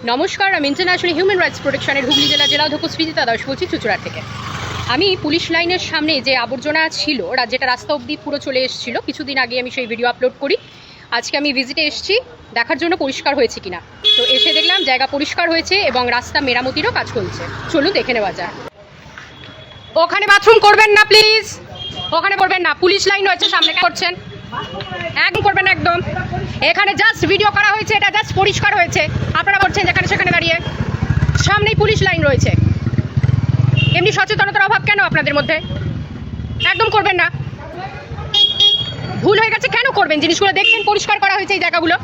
নমস্কার, আমি international human rights প্রোটেকশনের Hooghly জেলা অধ্যক্ষ সৃজিতা দাস বলছি চুচুড়া থেকে। আমি পুলিশ লাইনের সামনে যে আবর্জনা ছিল যেটা রাস্তা অবধি পুরো চলে এসেছিল, কিছুদিন আগে আমি সেই ভিডিও আপলোড করি। আজকে আমি ভিজিটে এসেছি দেখার জন্য পরিষ্কার হয়েছে কিনা। তো এসে দেখলাম জায়গা পরিষ্কার হয়েছে এবং রাস্তা মেরামতিরও কাজ চলছে। চলুন দেখে নেওয়া যায়। ওখানে বাথরুম করবেন না প্লিজ, ওখানে করবেন না। পুলিশ লাইন রয়েছে সামনে, করছেন একদম করবেন না একদম। এখানে জাস্ট ভিডিও করা হয়েছে, এটা জাস্ট পরিষ্কার হয়েছে, আপনারা করছেন যেখানে সেখানে দাঁড়িয়ে। সামনেই পুলিশ লাইন রয়েছে, এমনি সচেতনতার অভাব কেন আপনাদের মধ্যে? একদম করবেন না, ভুল হয়ে গেছে। কেন করবেন? জিনিসগুলো দেখছেন পরিষ্কার করা হয়েছে এই জায়গাগুলো।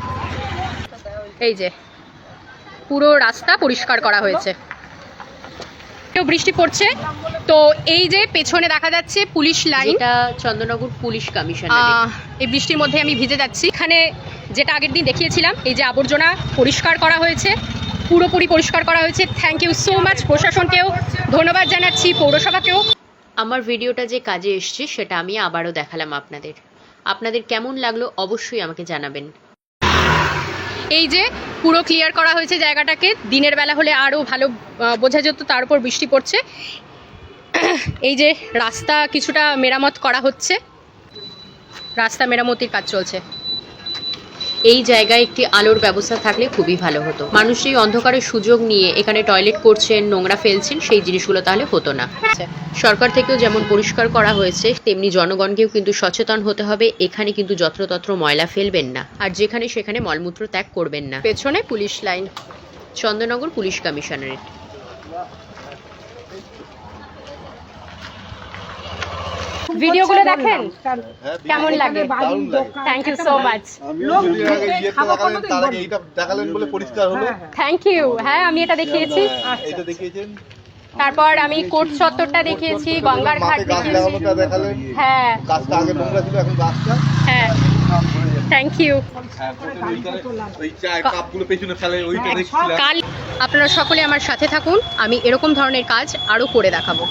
এই যে পুরো রাস্তা পরিষ্কার করা হয়েছে। বৃষ্টি পড়ছে তো এই যে পেছনে দেখা যাচ্ছে পুলিশ লাইন, এটা চন্দননগর পুলিশ কমিশন। এই বৃষ্টির মধ্যে আমি ভিজে যাচ্ছি। এখানে যেটা আগের দিন দেখিয়েছিলাম, এই যে আবর্জনা পরিষ্কার করা হয়েছে, পুরোপুরি পরিষ্কার করা হয়েছে। Thank you so much. প্রশাসনকেও ধন্যবাদ জানাচ্ছি, পৌরসভাকেও। আমার ভিডিওটা যে কাজে এসছে সেটা আমি আবারও দেখালাম আপনাদের কেমন লাগলো অবশ্যই আমাকে জানাবেন। এই যে পুরো ক্লিয়ার করা হয়েছে জায়গাটাকে, দিনের বেলা হলে আরও ভালো বোঝা যেত, তার উপর বৃষ্টি পড়ছে। এই যে রাস্তা কিছুটা মেরামত করা হচ্ছে, রাস্তা মেরামতির কাজ চলছে। এই জায়গায় একটি আলোর ব্যবস্থা থাকলে খুবই ভালো হতো। মানুষ এই অন্ধকারের সুযোগ নিয়ে এখানে টয়লেট করছেন, নোংরা ফেলছেন, সেই জিনিসগুলো তাহলে হতো না। সরকার থেকেও যেমন পরিষ্কার করা হয়েছে, তেমনি জনগণকেও কিন্তু সচেতন হতে হবে। এখানে কিন্তু যত্রতত্র ময়লা ফেলবেন না, আর যেখানে সেখানে মলমূত্র ত্যাগ করবেন না। পেছনে police line, Chandannagar police commissionerate. ভিডিওগুলো দেখেন কেমন লাগে? Thank you so much. Thank you. হ্যাঁ, আমি এটা দেখিয়েছি। তারপর আমি কোর্ট চত্বরটা দেখিয়েছি, গঙ্গার ঘাট দেখিয়েছি। হ্যাঁ হ্যাঁ, থ্যাংক ইউ। কাল আপনারা সকলে আমার সাথে থাকুন, আমি এরকম ধরনের কাজ আরও করে দেখাবো।